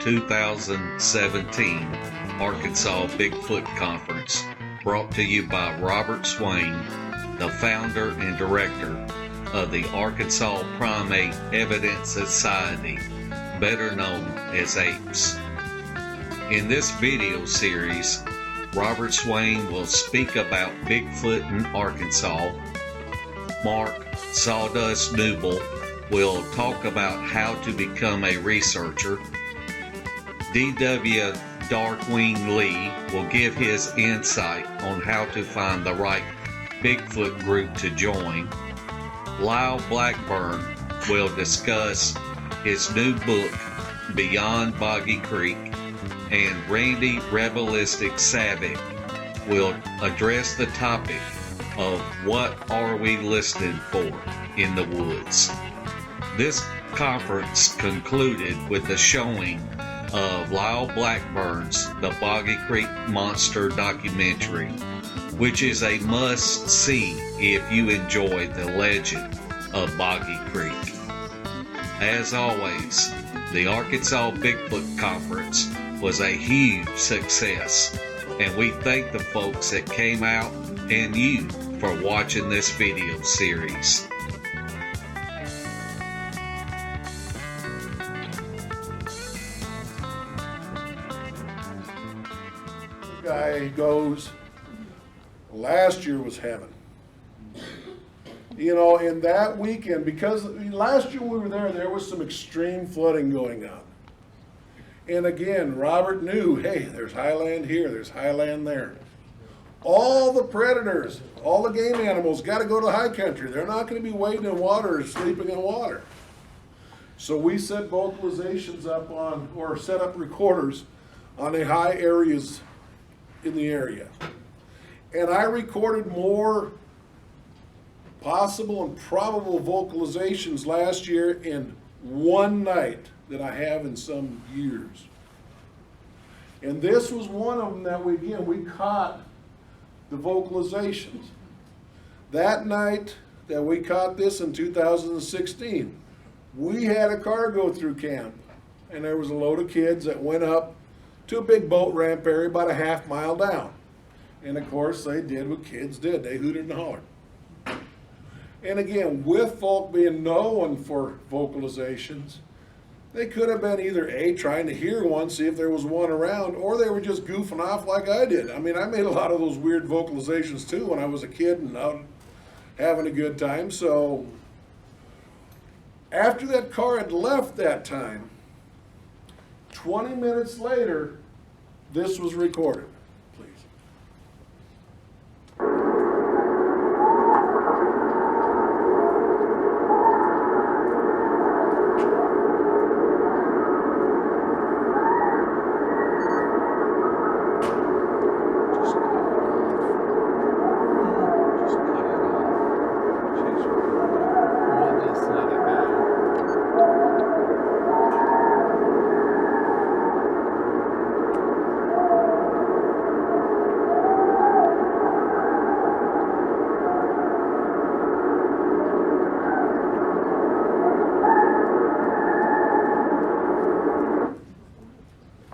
2017 Arkansas Bigfoot Conference, brought to you by Robert Swain, the founder and director of the Arkansas Primate Evidence Society, better known as APES. In this video series, Robert Swain will speak about Bigfoot in Arkansas. Mark Sawdust Newble will talk about how to become a researcher. D.W. Darkwing Lee will give his insight on how to find the right Bigfoot group to join. Lyle Blackburn will discuss his new book, Beyond Boggy Creek, and Randy Rebelistic Savig will address the topic of what are we listening for in the woods. This conference concluded with the showing of Lyle Blackburn's The Boggy Creek Monster documentary, which is a must-see if you enjoy the legend of Boggy Creek. As always, the Arkansas Bigfoot Conference was a huge success, and we thank the folks that came out and you for watching this video series. Guy goes, last year was heaven. You know, in that weekend, because last year we were there was some extreme flooding going on. And again, Robert knew, hey, there's highland here, there's highland there. All the predators, all the game animals got to go to high country. They're not going to be wading in water or sleeping in water. So we set vocalizations up on, or set up recorders on the high areas in the area. And I recorded more possible and probable vocalizations last year in one night than I have in some years. And this was one of them that we caught the vocalizations. That night that we caught this in 2016, we had a car go through camp, and there was a load of kids that went up to a big boat ramp area about a half mile down. And of course they did what kids did, they hooted and hollered. And again, with folk being known for vocalizations, they could have been either A, trying to hear one, see if there was one around, or they were just goofing off like I did. I mean, I made a lot of those weird vocalizations too when I was a kid and out having a good time. So after that car had left that time, 20 minutes later, this was recorded. Please.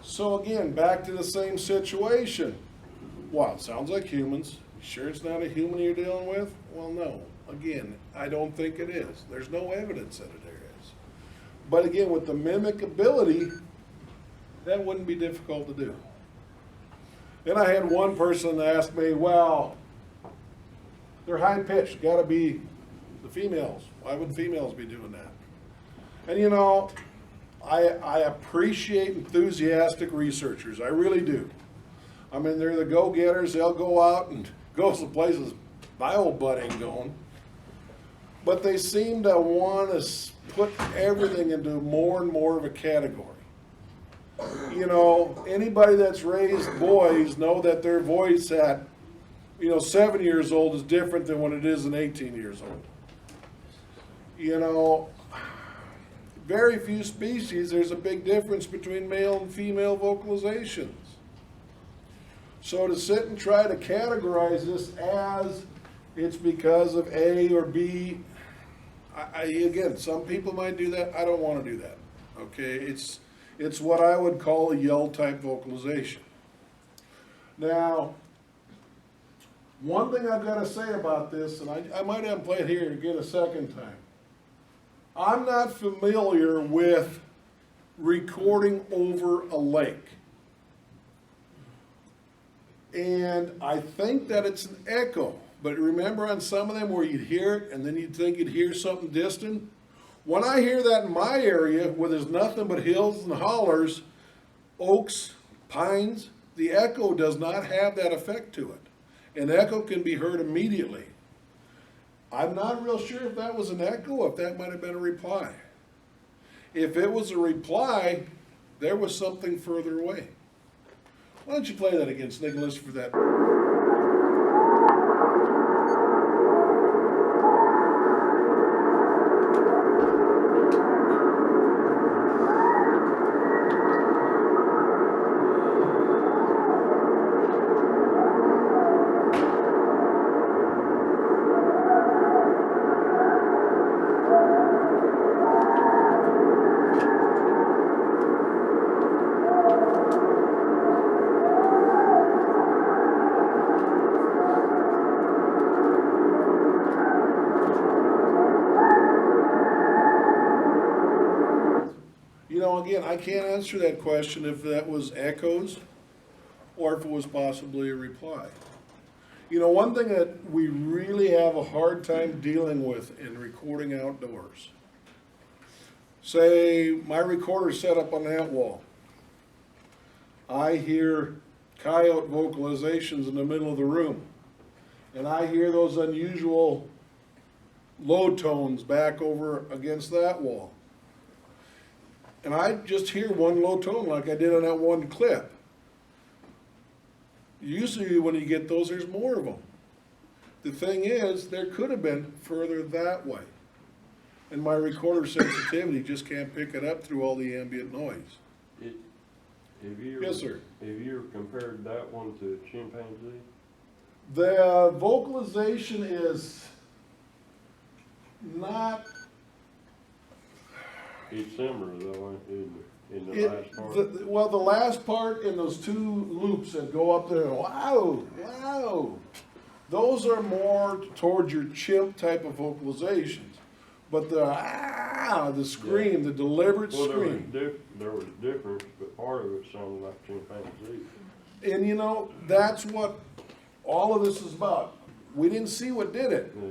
So again, back to the same situation. Wow, it sounds like humans. Sure it's not a human you're dealing with? Well, no. Again, I don't think it is. There's no evidence that it is. But again, with the mimic ability, that wouldn't be difficult to do. Then I had one person ask me, well, they're high-pitched, got to be the females. Why would females be doing that? And you know, I appreciate enthusiastic researchers. I really do. I mean, they're the go-getters. They'll go out and go some places my old butt ain't going. But they seem to want to put everything into more and more of a category. You know, anybody that's raised boys know that their voice at, 7 years old is different than when it is at 18 years old. You know, very few species, there's a big difference between male and female vocalizations. So to sit and try to categorize this as it's because of A or B, again, some people might do that. I don't want to do that. Okay, It's what I would call a yell type vocalization. Now, one thing I've got to say about this, and I might have to play it here again a second time. I'm not familiar with recording over a lake. And I think that it's an echo. But remember on some of them where you'd hear it and then you'd think you'd hear something distant? When I hear that in my area where there's nothing but hills and hollers, oaks, pines, the echo does not have that effect to it. An echo can be heard immediately. I'm not real sure if that was an echo, if that might have been a reply. If it was a reply, there was something further away. Why don't you play that again, Nicholas, for that? Again, I can't answer that question if that was echoes or if it was possibly a reply. One thing that we really have a hard time dealing with in recording outdoors, say my recorder's set up on that wall. I hear coyote vocalizations in the middle of the room, and I hear those unusual low tones back over against that wall. And I just hear one low tone like I did on that one clip. Usually when you get those, there's more of them. The thing is, there could have been further that way. And my recorder sensitivity just can't pick it up through all the ambient noise. Yes, sir. Have you ever compared that one to chimpanzee? The vocalization is not... It's similar though in the last part. The last part in those two loops that go up there, wow, wow, those are more towards your chimp type of vocalizations. But the scream, the deliberate scream. There was difference, but part of it sounded like chimpanzee. And that's what all of this is about. We didn't see what did it. Yeah.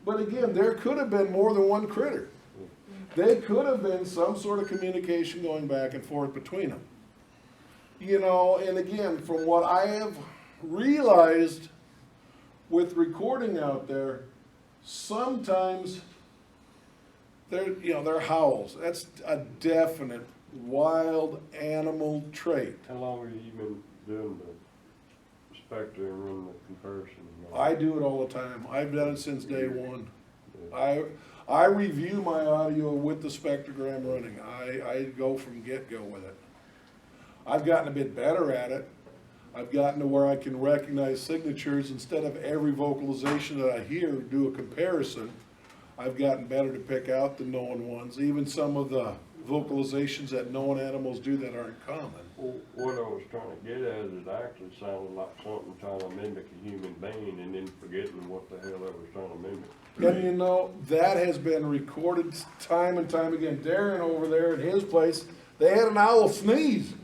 But again, there could have been more than one critter. They could have been some sort of communication going back and forth between them. And again, from what I have realized with recording out there, sometimes they're howls. That's a definite wild animal trait. How long have you been doing the spectrum and the comparison? I do it all the time. I've done it since day one. Yeah. I review my audio with the spectrogram running. I go from get-go with it. I've gotten a bit better at it. I've gotten to where I can recognize signatures instead of every vocalization that I hear, do a comparison. I've gotten better to pick out the known ones, even some of the vocalizations that known animals do that aren't common. Well, what I was trying to get at is it actually sounded like something trying to mimic a human being and then forgetting what the hell I was trying to mimic. And that has been recorded time and time again. Darren over there at his place, they had an owl sneeze.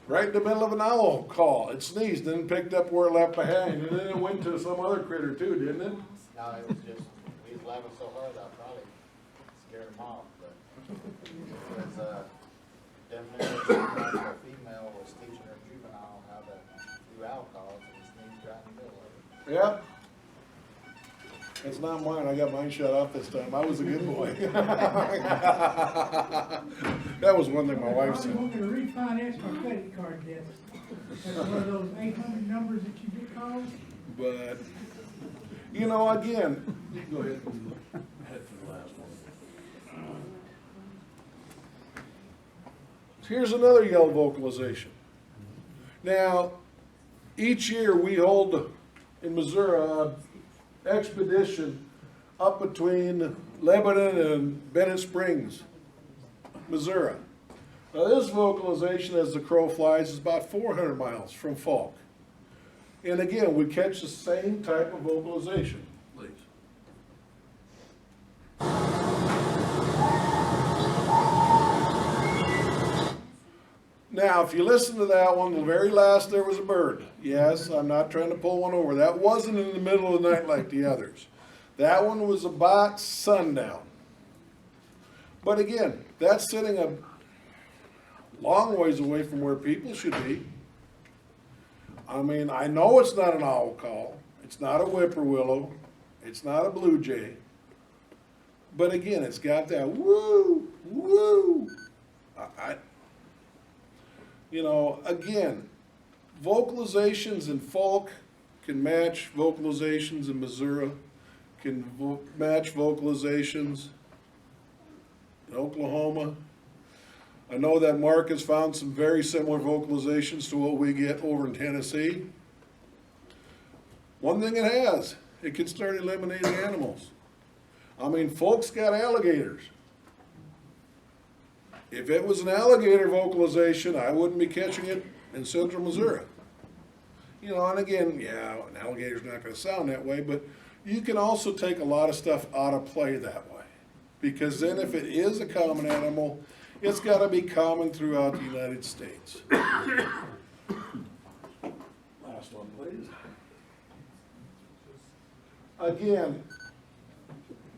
Right in the middle of an owl call. It sneezed, then picked up where it left behind, and then it went to some other critter too, didn't it? No, it was just, we was laughing so hard I probably scared him off, but it was definitely a female was teaching her juvenile how to do owl calls, and he sneezed right in the middle of it. Yep. It's not mine. I got mine shut off this time. I was a good boy. That was one thing my wife said. I want me to refinance my credit card debt. That's one of those 800 numbers that you get called. But, again, you go ahead and head for the last one. Here's another yell vocalization. Now, each year we hold in Missouri expedition up between Lebanon and Bennett Springs. Missouri. Now this vocalization, as the crow flies, is about 400 miles from Falk. And again, we catch the same type of vocalization, please. Now, if you listen to that one, the very last there was a bird. Yes, I'm not trying to pull one over. That wasn't in the middle of the night like the others. That one was about sundown. But again, that's sitting a long ways away from where people should be. I mean, I know it's not an owl call. It's not a whippoorwillow. It's not a blue jay. But again, it's got that woo, woo. Again, vocalizations in Falk can match vocalizations in Missouri, can match vocalizations in Oklahoma. I know that Mark has found some very similar vocalizations to what we get over in Tennessee. One thing it has, it can start eliminating animals. I mean, Falk's got alligators. If it was an alligator vocalization, I wouldn't be catching it in central Missouri. And again, yeah, an alligator's not going to sound that way, but you can also take a lot of stuff out of play that way. Because then if it is a common animal, it's got to be common throughout the United States. Last one, please. Again,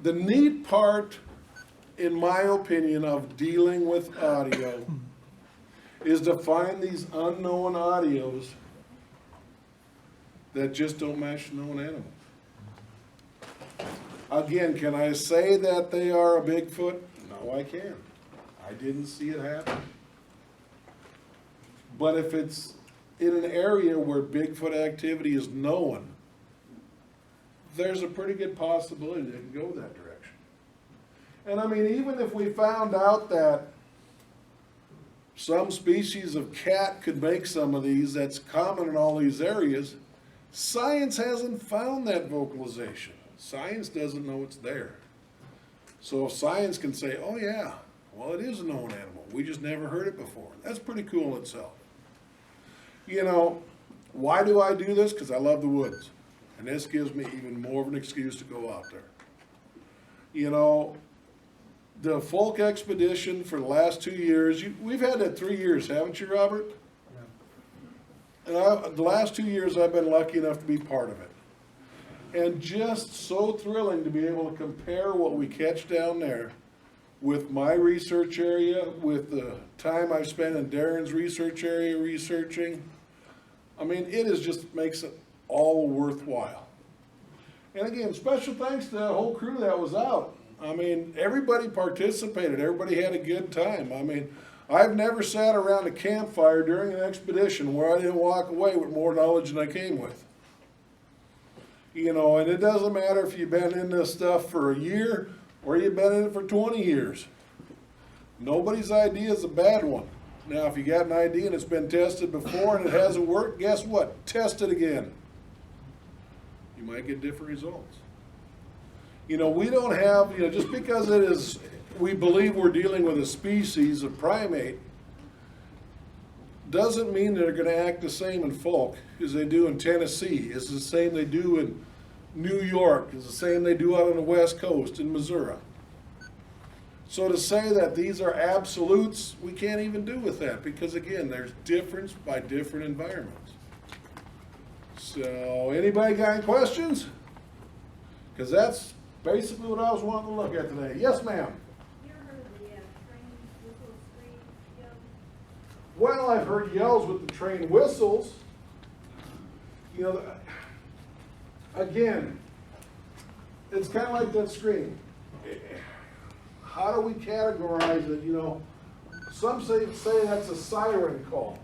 the neat part, in my opinion, of dealing with audio is to find these unknown audios that just don't match known animals. Again, can I say that they are a Bigfoot? No, I can't. I didn't see it happen. But if it's in an area where Bigfoot activity is known, there's a pretty good possibility they can go that direction. And I mean, even if we found out that some species of cat could make some of these, that's common in all these areas, science hasn't found that vocalization. Science doesn't know it's there. So if science can say, oh yeah, well it is a known animal, we just never heard it before, that's pretty cool itself. Why do I do this? Because I love the woods. And this gives me even more of an excuse to go out there. The Folk expedition for the last 2 years, we've had that 3 years, haven't you, Robert? Yeah. And the last 2 years I've been lucky enough to be part of it. And just so thrilling to be able to compare what we catch down there with my research area, with the time I've spent in Darren's research area researching. I mean, just makes it all worthwhile. And again, special thanks to that whole crew that was out. I mean, everybody participated. Everybody had a good time. I mean, I've never sat around a campfire during an expedition where I didn't walk away with more knowledge than I came with. And it doesn't matter if you've been in this stuff for a year or you've been in it for 20 years. Nobody's idea is a bad one. Now, if you got an idea and it's been tested before and it hasn't worked, guess what? Test it again. You might get different results. We don't have, just because we believe we're dealing with a species of primate, doesn't mean they're going to act the same in Falk as they do in Tennessee. It's the same they do in New York. It's the same they do out on the West Coast in Missouri. So to say that these are absolutes, we can't even do with that because, again, there's difference by different environments. So anybody got any questions? Because that's basically what I was wanting to look at today. Yes, ma'am. You ever heard of the train whistle scream yell? Well, I've heard yells with the train whistles. Again, it's kind of like that scream. How do we categorize it? Some say that's a siren call.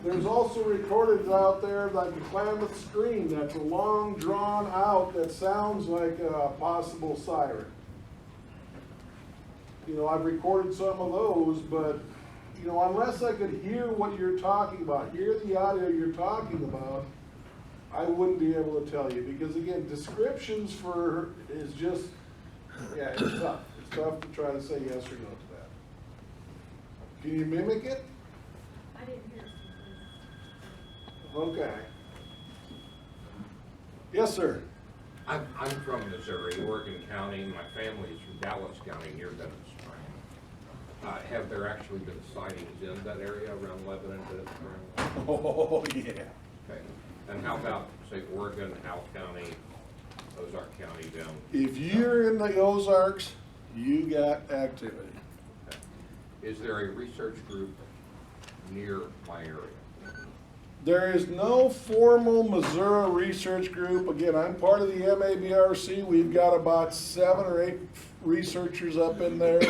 There's also recorded out there like the Klamath scream. That's a long drawn out that sounds like a possible siren. I've recorded some of those, but unless I could hear what you're talking about, hear the audio you're talking about, I wouldn't be able to tell you because again, descriptions it's tough. It's tough to try to say yes or no to that. Can you mimic it? I didn't hear something. Okay. Yes, sir. I'm from Missouri, Oregon County. My family is from Dallas County near Dennis Spring. Have there actually been sightings in that area around Lebanon, Dennis Spring? Oh, yeah. Okay. And how about, say, Oregon, Howell County, Ozark County down? If you're in the Ozarks, you got activity. Okay. Is there a research group near my area? There is no formal Missouri research group. Again, I'm part of the MABRC. We've got about 7 or 8 researchers up in there.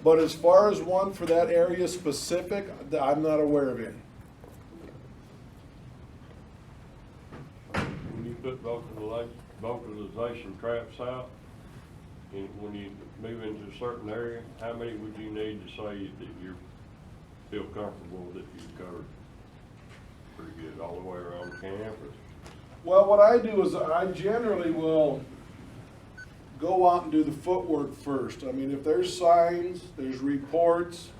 But as far as one for that area specific, I'm not aware of any. When you put vocalization traps out, and when you move into a certain area, how many would you need to say that you feel comfortable that you've covered pretty good all the way around the campus? Well, what I do is I generally will go out and do the footwork first. I mean, if there's signs, there's reports,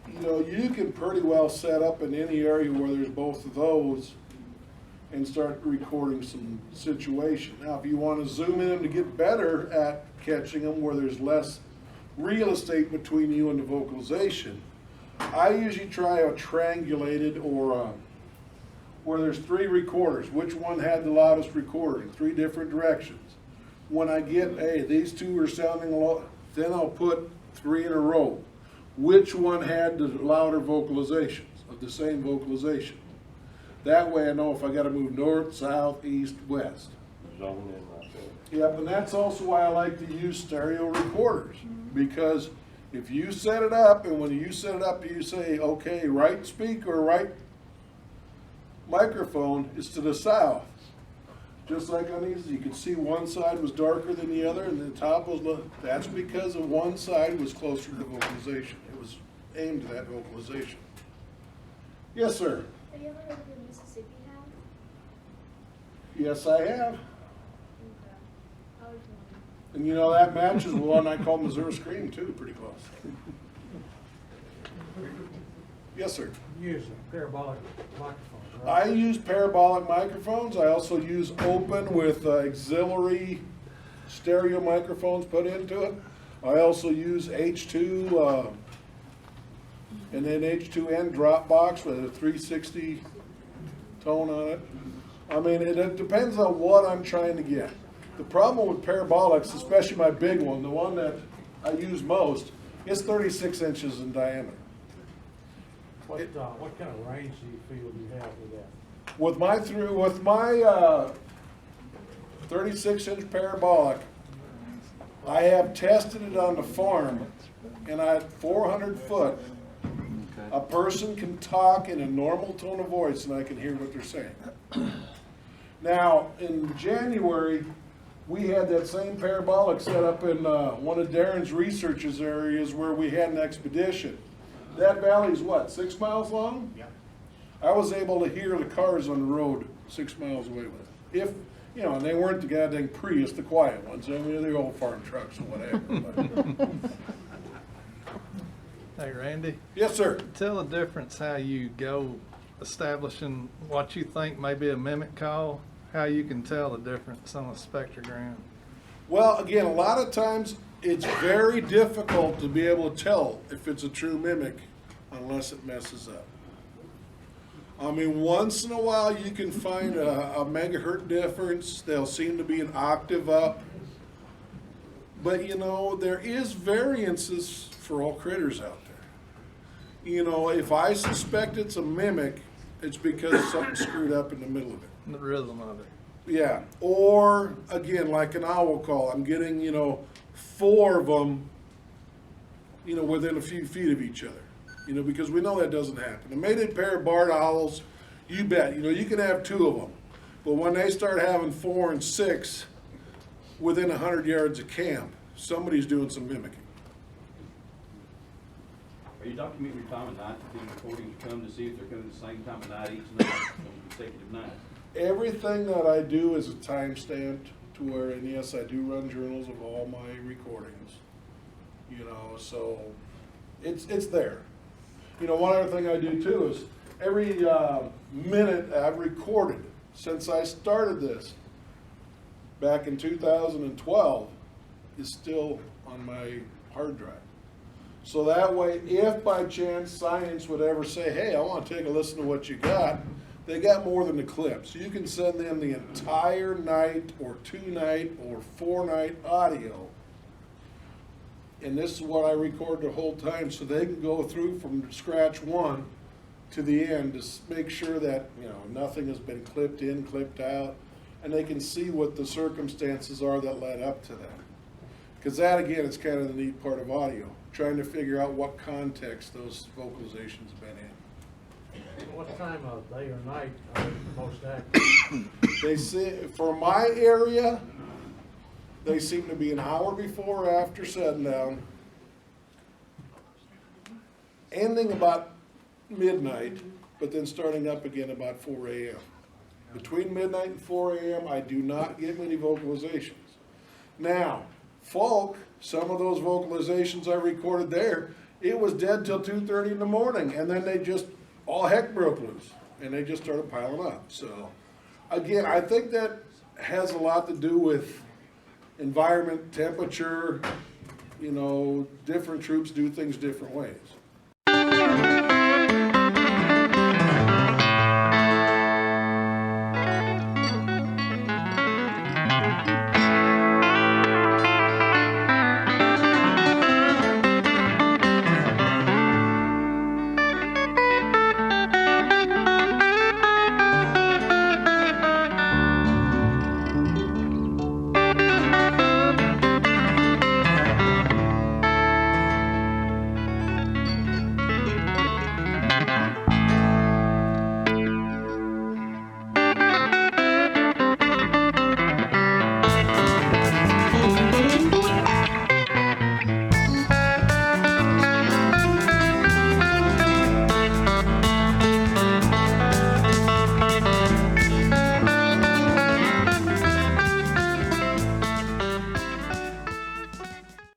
you know, you can pretty well set up in any area where there's both of those and start recording some situation. Now, if you want to zoom in to get better at catching them where there's less real estate between you and the vocalization, I usually try a triangulated or where there's 3 recorders. Which one had the loudest recorder in 3 different directions? When I get, hey, these 2 are sounding low, then I'll put 3 in a row. Which one had the louder vocalizations of the same vocalization? That way I know if I got to move north, south, east, west. Zone in like that. Yep, and that's also why I like to use stereo recorders, because if you set it up, and when you set it up, you say, okay, right speaker, right microphone is to the south. Just like on these, you can see one side was darker than the other, and the top was low. That's because of one side was closer to the vocalization. It was aimed at that vocalization. Yes, sir. Have you ever heard of the Mississippi House? Yes, I have. Okay. I was wondering. And you know, that matches the one I call Missouri Scream too, pretty close. Yes, sir. Use a parabolic microphone, right? I use parabolic microphones. I also use open with auxiliary stereo microphones put into it. I also use H2 and then H2N drop box with a 360 tone on it. I mean, it depends on what I'm trying to get. The problem with parabolics, especially my big one, the one that I use most, is 36 inches in diameter. What kind of range do you feel you have with that? With my 36-inch parabolic, I have tested it on the farm, and at 400 foot, a person can talk in a normal tone of voice, and I can hear what they're saying. Now, in January, we had that same parabolic set up in one of Darren's research's areas where we had an expedition. That valley's what, 6 miles long? Yeah. I was able to hear the cars on the road 6 miles away with it. If, you know, and they weren't the goddamn Prius, the quiet ones. I mean, they're old farm trucks or whatever. But. Hey, Randy, Yes, sir. tell the difference how you go establishing what you think may be a mimic call, how you can tell the difference on a spectrogram. Well, again, a lot of times it's very difficult to be able to tell if it's a true mimic unless it messes up. I mean, once in a while you can find a megahertz difference. They'll seem to be an octave up. But, you know, there is variances for all critters out there. You know, if I suspect it's a mimic, it's because something screwed up in the middle of it. The rhythm of it. Yeah, or again, like an owl call, I'm getting, you know, 4 of them, you know, within a few feet of each other, you know, because we know that doesn't happen. A mated pair of barred owls, you bet, you know, you can have 2 of them, but when they start having 4 and 6 within 100 yards of camp, somebody's doing some mimicking. Are you documenting your time of night that these recordings come to see if they're coming at the same time of night each night on consecutive nights? Everything that I do is a time stamped to where, and yes, I do run journals of all my recordings. you know, so it's there. You know, one other thing I do too is every minute I've recorded since I started this back in 2012 is still on my hard drive. So that way, if by chance science would ever say, hey, I want to take a listen to what you got, they got more than the clip. So you can send them the entire night or 2-night or 4-night audio. And this is what I record the whole time, so they can go through from scratch one to the end to make sure that, you know, nothing has been clipped in, clipped out, and they can see what the circumstances are that led up to that. Because that, again, is kind of the neat part of audio, trying to figure out what context those vocalizations have been in. What time of day or night are they the most active? They say, for my area, they seem to be an hour before or after sundown, ending about midnight, but then starting up again about 4 a.m. Between midnight and 4 a.m., I do not get many vocalizations. Now, folk, some of those vocalizations I recorded there, it was dead till 2:30 in the morning, and then they just, all heck broke loose, and they just started piling up. So, again, I think that has a lot to do with environment, temperature, you know, different troops do things different ways.